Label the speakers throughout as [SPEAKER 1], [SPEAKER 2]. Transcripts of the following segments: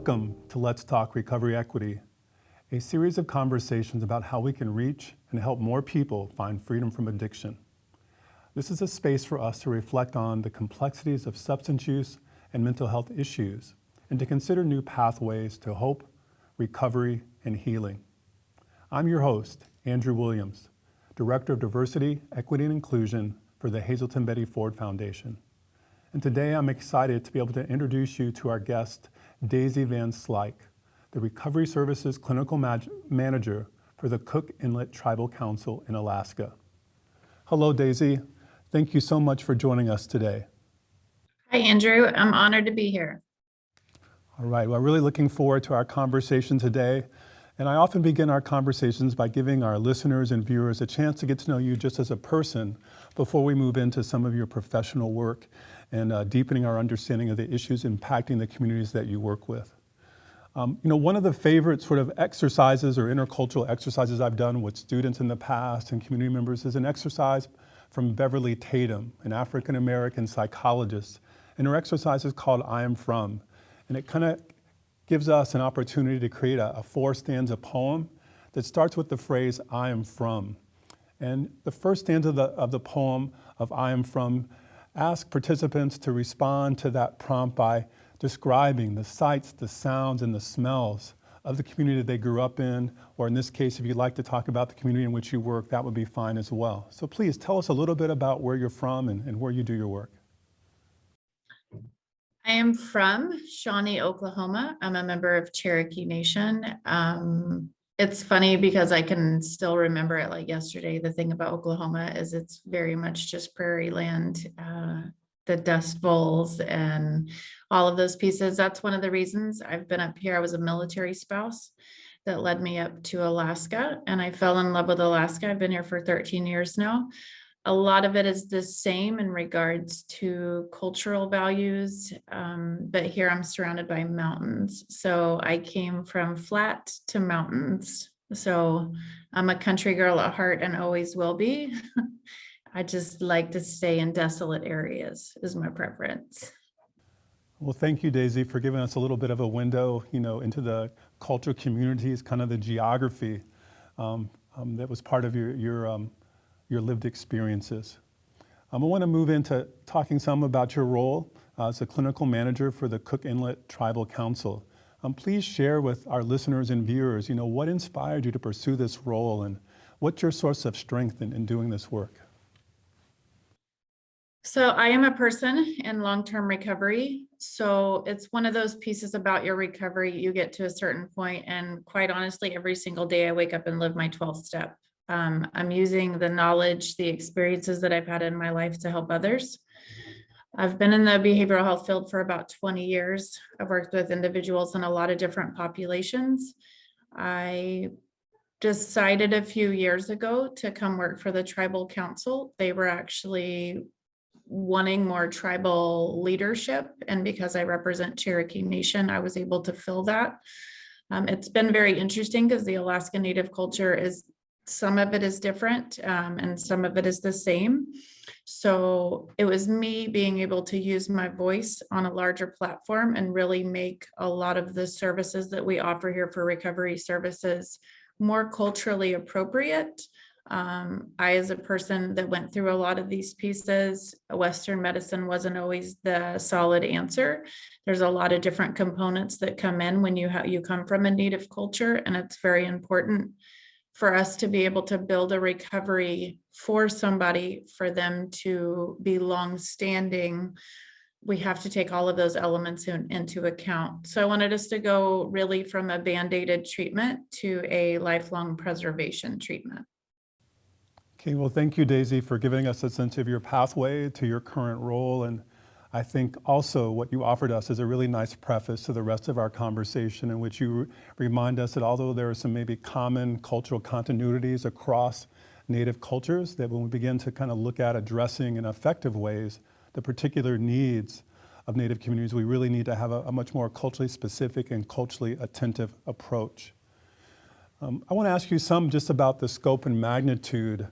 [SPEAKER 1] Welcome to Let's Talk Recovery Equity, a series of conversations about how we can reach and help more people find freedom from addiction. This is a space for us to reflect on the complexities of substance use and mental health issues, and to consider new pathways to hope, recovery, and healing. I'm your host, Andrew Williams, Director of Diversity, Equity, and Inclusion for the Hazelton Betty Ford Foundation. And today I'm excited to be able to introduce you to our guest, Daisy VanSlyke, the Recovery Services Clinical Manager for the Cook Inlet Tribal Council in Alaska. Hello, Daisy. Thank you so much for joining us today.
[SPEAKER 2] Hi, Andrew. I'm honored to be here.
[SPEAKER 1] All right, well, I'm really looking forward to our conversation today. And I often begin our conversations by giving our listeners and viewers a chance to get to know you just as a person before we move into some of your professional work and deepening our understanding of the issues impacting the communities that you work with. One of the favorite sort of exercises or intercultural exercises I've done with students in the past and community members is an exercise from Beverly Tatum, an African-American psychologist. And her exercise is called I Am From. And it kind of gives us an opportunity to create a four-stanza poem that starts with the phrase, I am from. And the first stanza of the poem of I Am From asks participants to respond to that prompt by describing the sights, the sounds, and the smells of the community that they grew up in, or in this case, if you'd like to talk about the community in which you work, that would be fine as well. So please tell us a little bit about where you're from and where you do your work.
[SPEAKER 2] I am from Shawnee, Oklahoma. I'm a member of Cherokee Nation. It's funny because I can still remember it like yesterday. The thing about Oklahoma is it's very much just prairie land, the Dust Bowls and all of those pieces. That's one of the reasons I've been up here. I was a military spouse that led me up to Alaska, and I fell in love with Alaska. I've been here for 13 years now. A lot of it is the same in regards to cultural values, but here I'm surrounded by mountains. So I came from flat to mountains. So I'm a country girl at heart and always will be. I just like to stay in desolate areas is my preference.
[SPEAKER 1] Well, thank you, Daisy, for giving us a little bit of a window, into the cultural communities, kind of the geography that was part of your lived experiences. I want to move into talking some about your role as a clinical manager for the Cook Inlet Tribal Council. Please share with our listeners and viewers, what inspired you to pursue this role and what's your source of strength in doing this work?
[SPEAKER 2] So I am a person in long-term recovery. So it's one of those pieces about your recovery. You get to a certain point, and quite honestly, every single day I wake up and live my 12th step. I'm using the knowledge, the experiences that I've had in my life to help others. I've been in the behavioral health field for about 20 years. I've worked with individuals in a lot of different populations. I decided a few years ago to come work for the Tribal Council. They were actually wanting more tribal leadership, and because I represent Cherokee Nation, I was able to fill that. It's been very interesting because the Alaska Native culture is some of it is different and some of it is the same. So it was me being able to use my voice on a larger platform and really make a lot of the services that we offer here for recovery services more culturally appropriate. I, as a person that went through a lot of these pieces, Western medicine wasn't always the solid answer. There's a lot of different components that come in when you come from a Native culture, and it's very important for us to be able to build a recovery for somebody, for them to be long-standing. We have to take all of those elements into account. So I wanted us to go really from a band-aided treatment to a lifelong preservation treatment.
[SPEAKER 1] Okay, well, thank you, Daisy, for giving us a sense of your pathway to your current role. And I think also what you offered us is a really nice preface to the rest of our conversation, in which you remind us that although there are some maybe common cultural continuities across Native cultures, that when we begin to kind of look at addressing in effective ways the particular needs of Native communities, we really need to have a much more culturally specific and culturally attentive approach. I want to ask you some just about the scope and magnitude,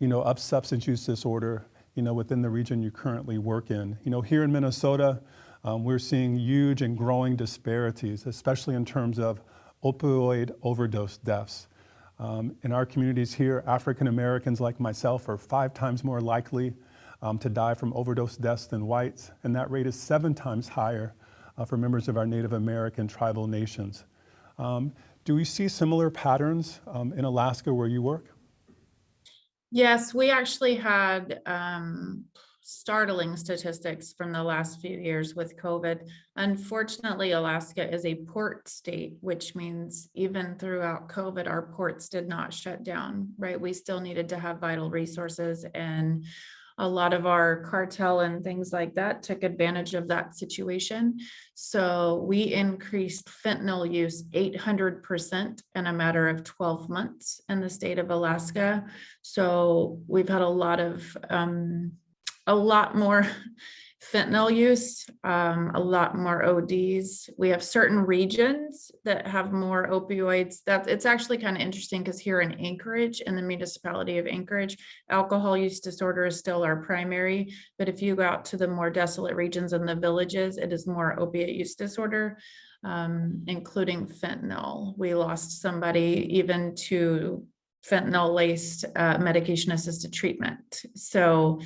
[SPEAKER 1] of substance use disorder, within the region you currently work in. Here in Minnesota, we're seeing huge and growing disparities, especially in terms of opioid overdose deaths. In our communities here, African Americans like myself are 5 times more likely to die from overdose deaths than whites, and that rate is 7 times higher for members of our Native American tribal nations. Do we see similar patterns in Alaska where you work?
[SPEAKER 2] Yes, we actually had startling statistics from the last few years with COVID. Unfortunately, Alaska is a port state, which means even throughout COVID, our ports did not shut down, right? We still needed to have vital resources, and a lot of our cartel and things like that took advantage of that situation. So we increased fentanyl use 800% in a matter of 12 months in the state of Alaska. So we've had a lot more fentanyl use, a lot more ODs. We have certain regions that have more opioids. That it's actually kind of interesting because here in Anchorage, in the municipality of Anchorage, alcohol use disorder is still our primary. But if you go out to the more desolate regions and the villages, it is more opiate use disorder, including fentanyl. We lost somebody even to fentanyl-laced medication-assisted treatment. So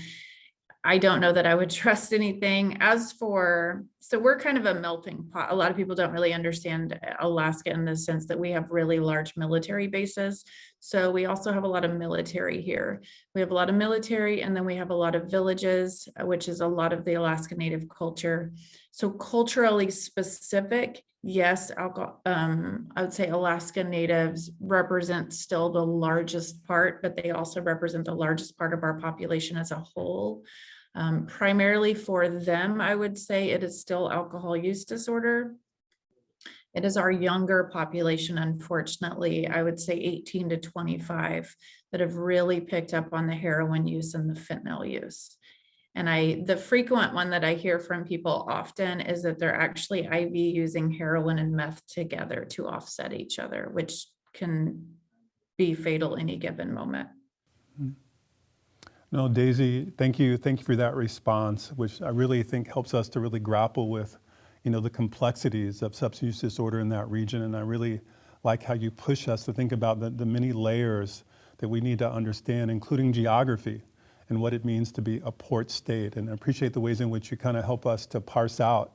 [SPEAKER 2] I don't know that I would trust anything. So we're kind of a melting pot. A lot of people don't really understand Alaska in the sense that we have really large military bases. So we also have a lot of military here. We have a lot of military, and then we have a lot of villages, which is a lot of the Alaska Native culture. So culturally specific, yes, I would say Alaska Natives represent still the largest part, but they also represent the largest part of our population as a whole. Primarily for them, I would say it is still alcohol use disorder. It is our younger population, unfortunately, I would say 18 to 25, that have really picked up on the heroin use and the fentanyl use. And the frequent one that I hear from people often is that they're actually IV using heroin and meth together to offset each other, which can be fatal any given moment.
[SPEAKER 1] No, Daisy, thank you. Thank you for that response, which I really think helps us to really grapple with, the complexities of substance use disorder in that region. And I really like how you push us to think about the many layers that we need to understand, including geography and what it means to be a port state. And I appreciate the ways in which you kind of help us to parse out,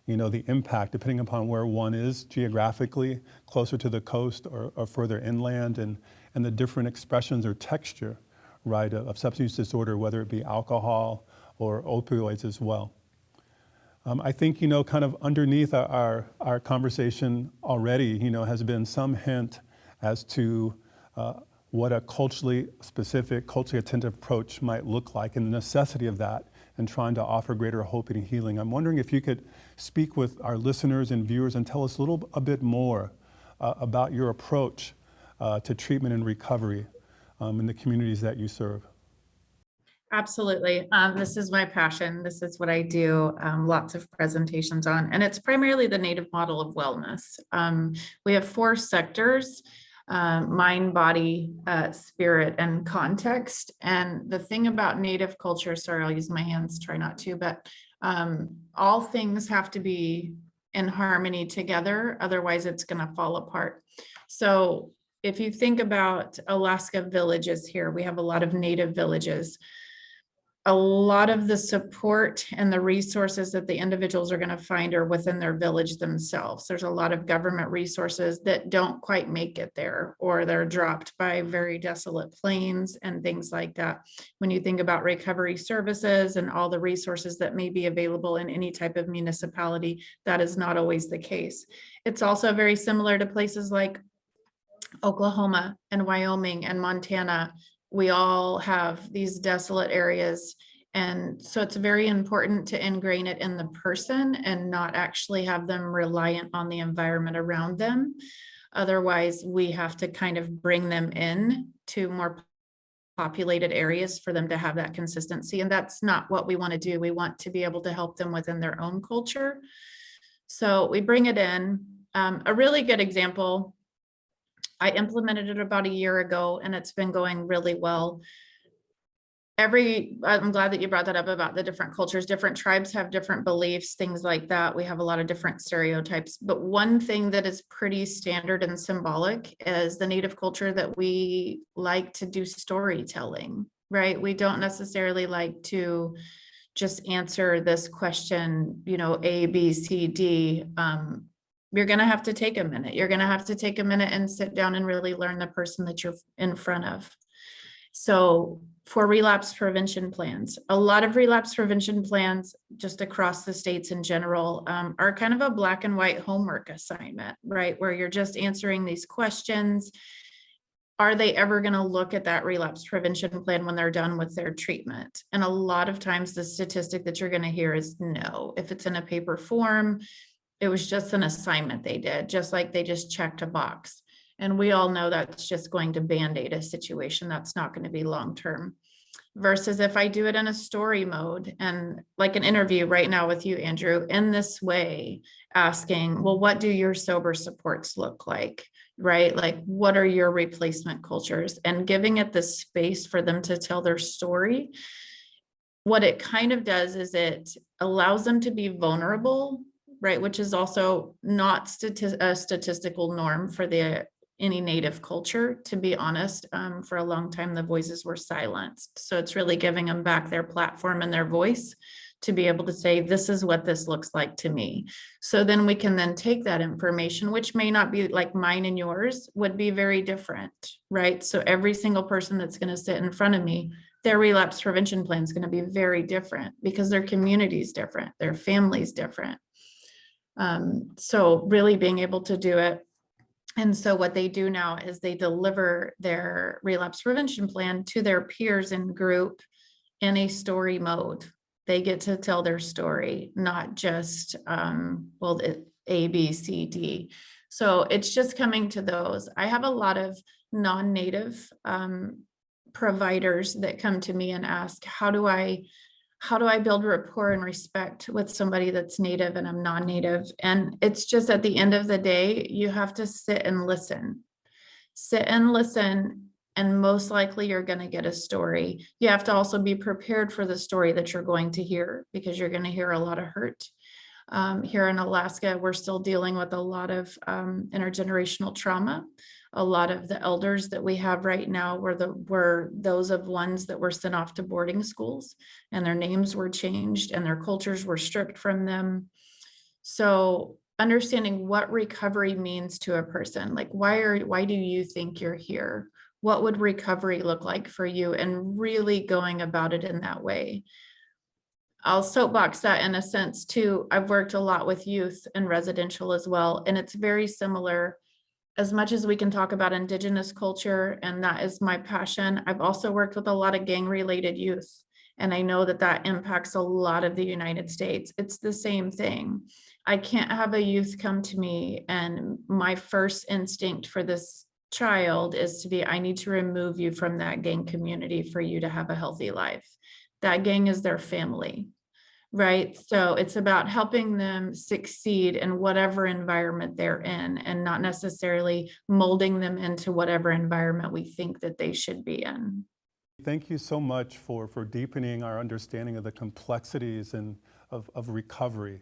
[SPEAKER 1] the impact depending upon where one is geographically, closer to the coast or further inland, and the different expressions or texture, right, of substance use disorder, whether it be alcohol or opioids as well. I think, kind of underneath our conversation already, has been some hint as to what a culturally specific, culturally attentive approach might look like, and the necessity of that and trying to offer greater hope and healing. I'm wondering if you could speak with our listeners and viewers and tell us a bit more about your approach to treatment and recovery in the communities that you serve.
[SPEAKER 2] Absolutely. This is my passion. This is what I do lots of presentations on, and it's primarily the Native model of wellness. We have 4 sectors: mind, body, spirit, and context. And the thing about Native culture, sorry, I'll use my hands, try not to, but all things have to be in harmony together. Otherwise, it's going to fall apart. So if you think about Alaska villages here, we have a lot of Native villages. A lot of the support and the resources that the individuals are going to find are within their village themselves. There's a lot of government resources that don't quite make it there, or they're dropped by very desolate plains and things like that. When you think about recovery services and all the resources that may be available in any type of municipality, that is not always the case. It's also very similar to places like Oklahoma and Wyoming and Montana. We all have these desolate areas. And so it's very important to ingrain it in the person and not actually have them reliant on the environment around them. Otherwise, we have to kind of bring them in to more populated areas for them to have that consistency. And that's not what we want to do. We want to be able to help them within their own culture. So we bring it in. A really good example, I implemented it about a year ago, and it's been going really well. I'm glad that you brought that up about the different cultures. Different tribes have different beliefs, things like that. We have a lot of different stereotypes. But one thing that is pretty standard and symbolic is the Native culture that we like to do storytelling, right? We don't necessarily like to just answer this question, A, B, C, D. You're going to have to take a minute. You're going to have to take a minute and sit down and really learn the person that you're in front of. So for relapse prevention plans, a lot of relapse prevention plans just across the states in general are kind of a black and white homework assignment, right? Where you're just answering these questions. Are they ever going to look at that relapse prevention plan when they're done with their treatment? And a lot of times the statistic that you're going to hear is no. If it's in a paper form, it was just an assignment they did, just like they just checked a box. And we all know that's just going to band-aid a situation that's not going to be long-term. Versus if I do it in a story mode and like an interview right now with you, Andrew, in this way, asking, well, what do your sober supports look like? Right? Like, what are your replacement cultures? And giving it the space for them to tell their story. What it kind of does is it allows them to be vulnerable, right? Which is also not a statistical norm for any Native culture, to be honest. For a long time, the voices were silenced. So it's really giving them back their platform and their voice to be able to say, this is what this looks like to me. So then we can then take that information, which may not be like mine and yours, would be very different, right? So every single person that's going to sit in front of me, their relapse prevention plan is going to be very different because their community is different, their family is different. So really being able to do it. And so what they do now is they deliver their relapse prevention plan to their peers in group in a story mode. They get to tell their story, not just, A, B, C, D. So it's just coming to those. I have a lot of non-Native providers that come to me and ask, how do I build rapport and respect with somebody that's Native and I'm non-Native? And it's just at the end of the day, you have to sit and listen. And most likely you're going to get a story. You have to also be prepared for the story that you're going to hear, because you're going to hear a lot of hurt. Here in Alaska, we're still dealing with a lot of intergenerational trauma. A lot of the elders that we have right now were those of ones that were sent off to boarding schools, and their names were changed and their cultures were stripped from them. So understanding what recovery means to a person, like why do you think you're here? What would recovery look like for you? And really going about it in that way. I'll soapbox that in a sense too. I've worked a lot with youth and residential as well, and it's very similar. As much as we can talk about Indigenous culture, and that is my passion, I've also worked with a lot of gang-related youth, and I know that that impacts a lot of the United States. It's the same thing. I can't have a youth come to me and my first instinct for this child is to be, I need to remove you from that gang community for you to have a healthy life. That gang is their family. Right. So it's about helping them succeed in whatever environment they're in, and not necessarily molding them into whatever environment we think that they should be in.
[SPEAKER 1] Thank you so much for deepening our understanding of the complexities of recovery.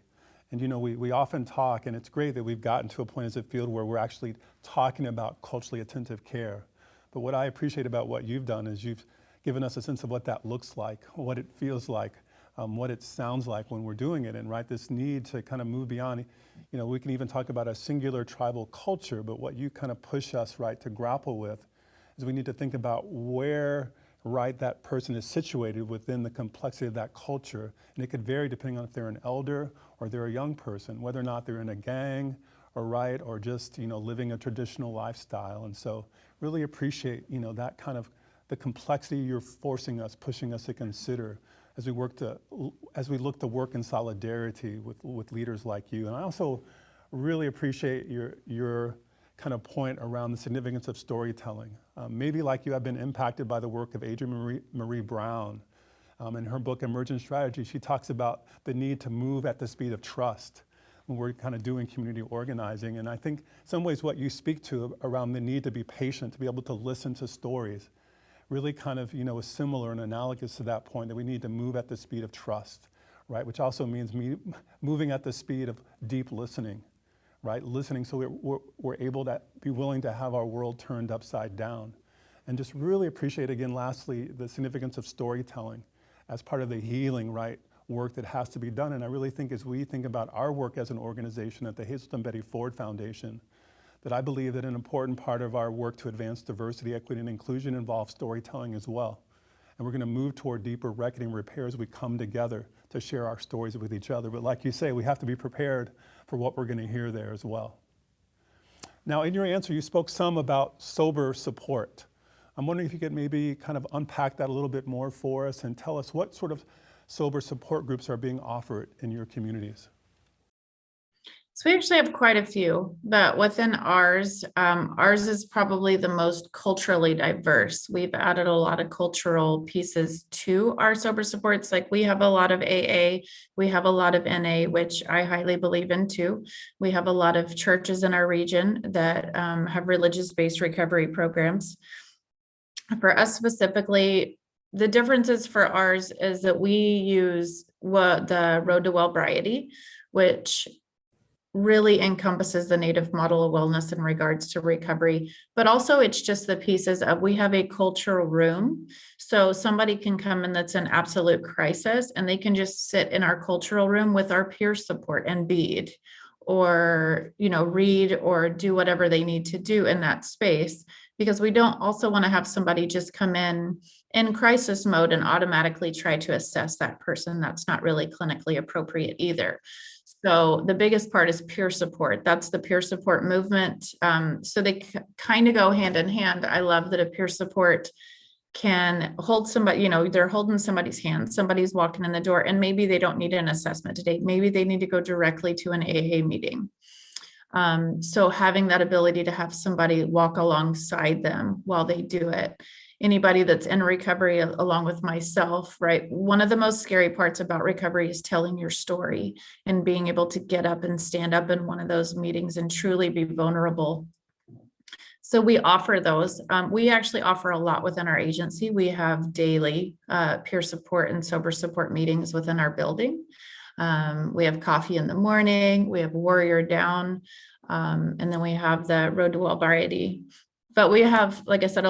[SPEAKER 1] And we often talk, and it's great that we've gotten to a point as a field where we're actually talking about culturally attentive care. But what I appreciate about what you've done is you've given us a sense of what that looks like, what it feels like, what it sounds like when we're doing it, and this need to kind of move beyond, we can even talk about a singular tribal culture, but what you kind of push us, to grapple with is we need to think about where, that person is situated within the complexity of that culture. And it could vary depending on if they're an elder or they're a young person, whether or not they're in a gang or just, living a traditional lifestyle. And so really appreciate, that kind of the complexity you're pushing us to consider as we look to work in solidarity with leaders like you. And I also really appreciate your kind of point around the significance of storytelling. Maybe like you, have been impacted by the work of Adrienne Marie Brown. In her book, Emergent Strategy, she talks about the need to move at the speed of trust when we're kind of doing community organizing. And I think in some ways what you speak to around the need to be patient, to be able to listen to stories, really kind of, is similar and analogous to that point, that we need to move at the speed of trust, right? Which also means moving at the speed of deep listening, right? Listening so we're able to be willing to have our world turned upside down. And just really appreciate, again, lastly, the significance of storytelling as part of the healing, right, work that has to be done. And I really think as we think about our work as an organization at the Hazelton Betty Ford Foundation, that I believe that an important part of our work to advance diversity, equity, and inclusion involves storytelling as well. And we're going to move toward deeper reckoning and repair as we come together to share our stories with each other. But like you say, we have to be prepared for what we're going to hear there as well. Now, in your answer, you spoke some about sober support. I'm wondering if you could maybe kind of unpack that a little bit more for us and tell us what sort of sober support groups are being offered in your communities.
[SPEAKER 2] So we actually have quite a few, but within ours is probably the most culturally diverse. We've added a lot of cultural pieces to our sober supports. Like we have a lot of AA, we have a lot of NA, which I highly believe in too. We have a lot of churches in our region that have religious-based recovery programs. For us specifically, the differences for ours is that we use the Road to Wellbriety, which really encompasses the Native model of wellness in regards to recovery, but also it's just the pieces of, we have a cultural room. So somebody can come in that's in absolute crisis and they can just sit in our cultural room with our peer support and bead or, read or do whatever they need to do in that space, because we don't also want to have somebody just come in crisis mode and automatically try to assess that person. That's not really clinically appropriate either. So the biggest part is peer support. That's the peer support movement. So they kind of go hand in hand. I love that a peer support can hold somebody, they're holding somebody's hand, somebody's walking in the door, and maybe they don't need an assessment today. Maybe they need to go directly to an AA meeting. So having that ability to have somebody walk alongside them while they do it. Anybody that's in recovery along with myself, right? One of the most scary parts about recovery is telling your story and being able to get up and stand up in one of those meetings and truly be vulnerable. So we offer those. We actually offer a lot within our agency. We have daily peer support and sober support meetings within our building. We have coffee in the morning, we have Warrior Down, and then we have the Road to Wellbriety. But we have, like I said, we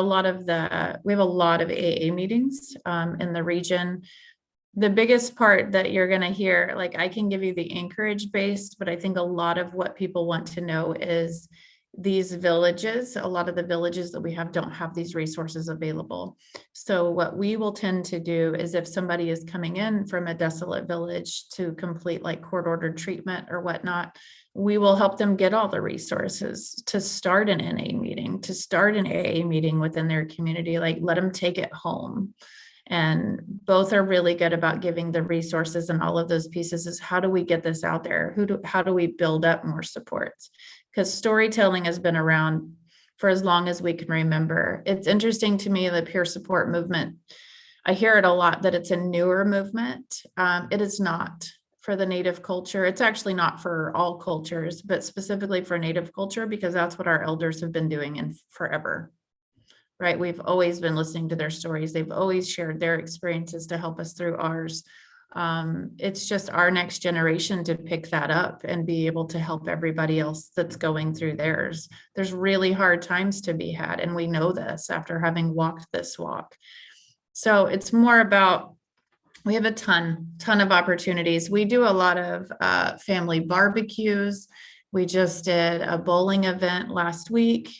[SPEAKER 2] have a lot of AA meetings in the region. The biggest part that you're going to hear, like I can give you the Anchorage based, but I think a lot of what people want to know is these villages, a lot of the villages that we have don't have these resources available. So what we will tend to do is if somebody is coming in from a desolate village to complete like court-ordered treatment or whatnot, we will help them get all the resources to start an NA meeting, to start an AA meeting within their community, like let them take it home. And both are really good about giving the resources and all of those pieces is how do we get this out there? How do we build up more supports? Because storytelling has been around for as long as we can remember. It's interesting to me, the peer support movement. I hear it a lot that it's a newer movement. It is not for the Native culture. It's actually not for all cultures, but specifically for Native culture, because that's what our elders have been doing in forever, right? We've always been listening to their stories. They've always shared their experiences to help us through ours. It's just our next generation to pick that up and be able to help everybody else that's going through theirs. There's really hard times to be had, and we know this after having walked this walk. So it's more about, we have a ton of opportunities. We do a lot of family barbecues. We just did a bowling event last week.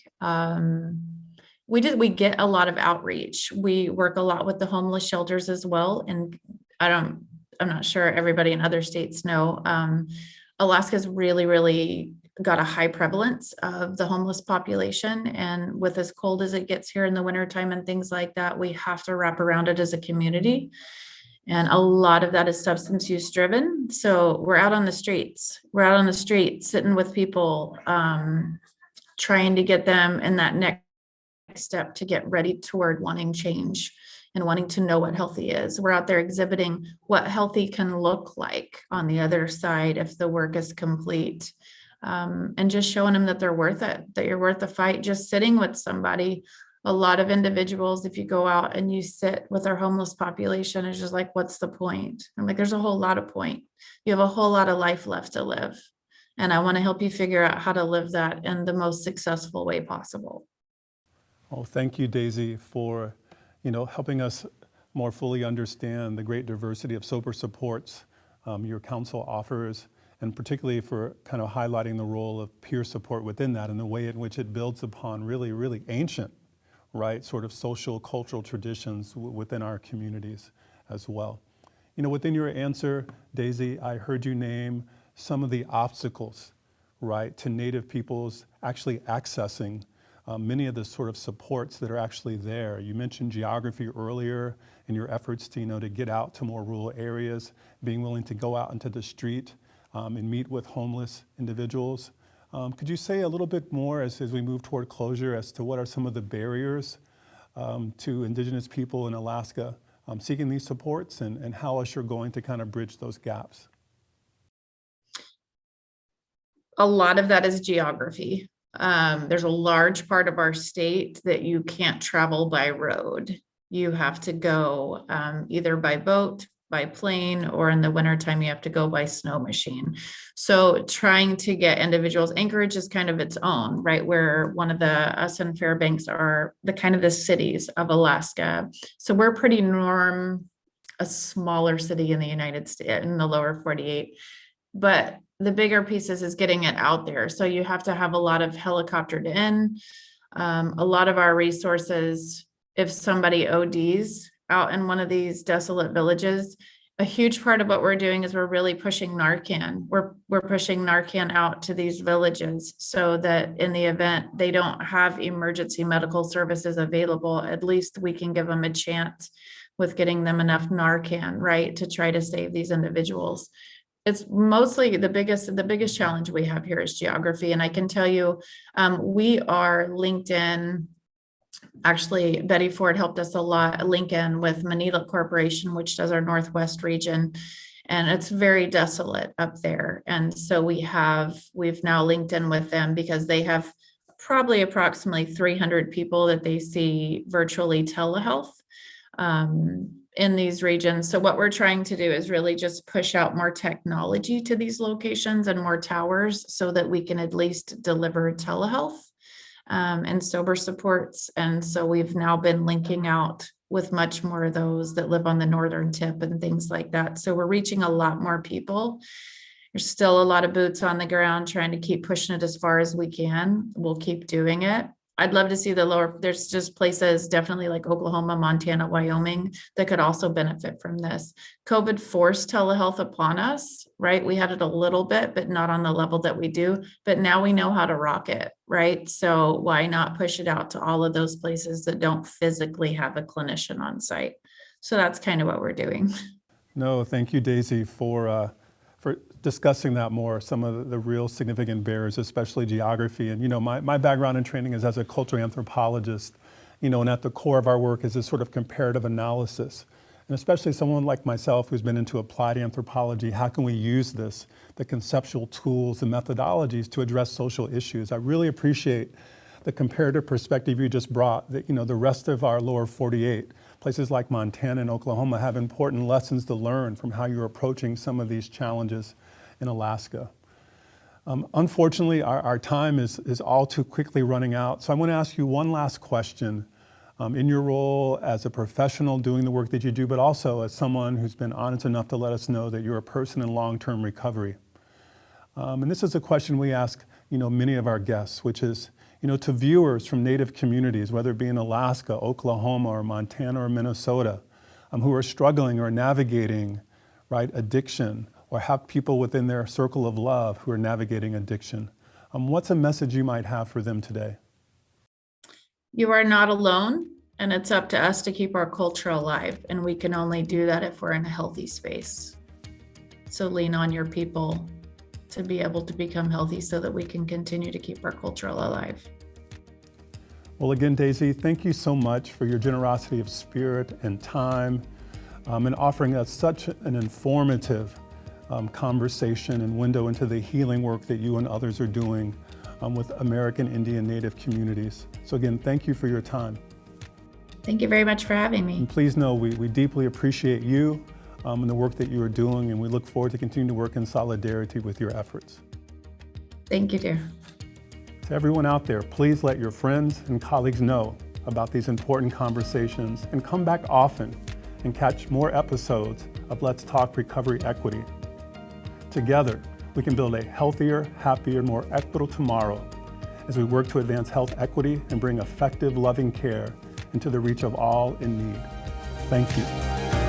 [SPEAKER 2] We get a lot of outreach. We work a lot with the homeless shelters as well. And I'm not sure everybody in other states know, Alaska's really got a high prevalence of the homeless population. And with as cold as it gets here in the wintertime and things like that, we have to wrap around it as a community. And a lot of that is substance use driven. So we're out on the streets. We're out on the street sitting with people, trying to get them in that next step to get ready toward wanting change and wanting to know what healthy is. We're out there exhibiting what healthy can look like on the other side if the work is complete, and just showing them that they're worth it, that you're worth the fight. Just sitting with somebody A lot of individuals, if you go out and you sit with our homeless population, it's just like, what's the point? I'm like, there's a whole lot of point. You have a whole lot of life left to live. And I want to help you figure out how to live that in the most successful way possible.
[SPEAKER 1] Well, thank you, Daisy, for helping us more fully understand the great diversity of sober supports your council offers, and particularly for kind of highlighting the role of peer support within that and the way in which it builds upon really, really ancient, right, sort of social, cultural traditions within our communities as well. Within your answer, Daisy, I heard you name some of the obstacles, right, to Native peoples actually accessing many of the sort of supports that are actually there. You mentioned geography earlier and your efforts to get out to more rural areas, being willing to go out into the street and meet with homeless individuals. Could you say a little bit more as we move toward closure as to what are some of the barriers to Indigenous people in Alaska seeking these supports, and how else you're going to kind of bridge those gaps?
[SPEAKER 2] A lot of that is geography. There's a large part of our state that you can't travel by road. You have to go either by boat, by plane, or in the wintertime, you have to go by snow machine. So trying to get individuals, Anchorage is kind of its own, right? Where us and Fairbanks are the kind of the cities of Alaska. So we're pretty a smaller city in the United States, in the lower 48. But the bigger pieces is getting it out there. So you have to have a lot of helicoptered in, a lot of our resources. If somebody ODs out in one of these desolate villages, a huge part of what we're doing is we're really pushing Narcan. We're pushing Narcan out to these villages so that in the event they don't have emergency medical services available, at least we can give them a chance with getting them enough Narcan, right, to try to save these individuals. It's mostly the biggest challenge we have here is geography. And I can tell you, we are linked in. Actually, Betty Ford helped us a lot, link in with Manila Corporation, which does our Northwest region. And it's very desolate up there. And so we've now linked in with them because they have probably approximately 300 people that they see virtually telehealth in these regions. So what we're trying to do is really just push out more technology to these locations and more towers so that we can at least deliver telehealth and sober supports. And so we've now been linking out with much more of those that live on the northern tip and things like that. So we're reaching a lot more people. There's still a lot of boots on the ground trying to keep pushing it as far as we can. We'll keep doing it. I'd love to see there's just places definitely like Oklahoma, Montana, Wyoming that could also benefit from this. COVID forced telehealth upon us, right? We had it a little bit, but not on the level that we do. But now we know how to rock it, right? So why not push it out to all of those places that don't physically have a clinician on site? So that's kind of what we're doing.
[SPEAKER 1] No, thank you, Daisy, for discussing that more, some of the real significant barriers, especially geography. And my background and training is as a cultural anthropologist, and at the core of our work is this sort of comparative analysis. And especially someone like myself who's been into applied anthropology, how can we use the conceptual tools and methodologies to address social issues? I really appreciate the comparative perspective you just brought, that the rest of our lower 48, places like Montana and Oklahoma, have important lessons to learn from how you're approaching some of these challenges in Alaska. Unfortunately, our time is all too quickly running out. So I want to ask you one last question. In your role as a professional doing the work that you do, but also as someone who's been honest enough to let us know that you're a person in long-term recovery. And this is a question we ask many of our guests, which is, to viewers from Native communities, whether it be in Alaska, Oklahoma, or Montana, or Minnesota, who are struggling or navigating, right, addiction, or have people within their circle of love who are navigating addiction. What's a message you might have for them today?
[SPEAKER 2] You are not alone, and it's up to us to keep our culture alive. And we can only do that if we're in a healthy space. So lean on your people to be able to become healthy so that we can continue to keep our culture alive.
[SPEAKER 1] Well, again, Daisy, thank you so much for your generosity of spirit and time and offering us such an informative conversation and window into the healing work that you and others are doing with American Indian Native communities. So again, thank you for your time.
[SPEAKER 2] Thank you very much for having me.
[SPEAKER 1] And please know we deeply appreciate you and the work that you are doing, and we look forward to continuing to work in solidarity with your efforts.
[SPEAKER 2] Thank you, dear.
[SPEAKER 1] To everyone out there, please let your friends and colleagues know about these important conversations and come back often and catch more episodes of Let's Talk Recovery Equity. Together, we can build a healthier, happier, more equitable tomorrow as we work to advance health equity and bring effective, loving care into the reach of all in need. Thank you.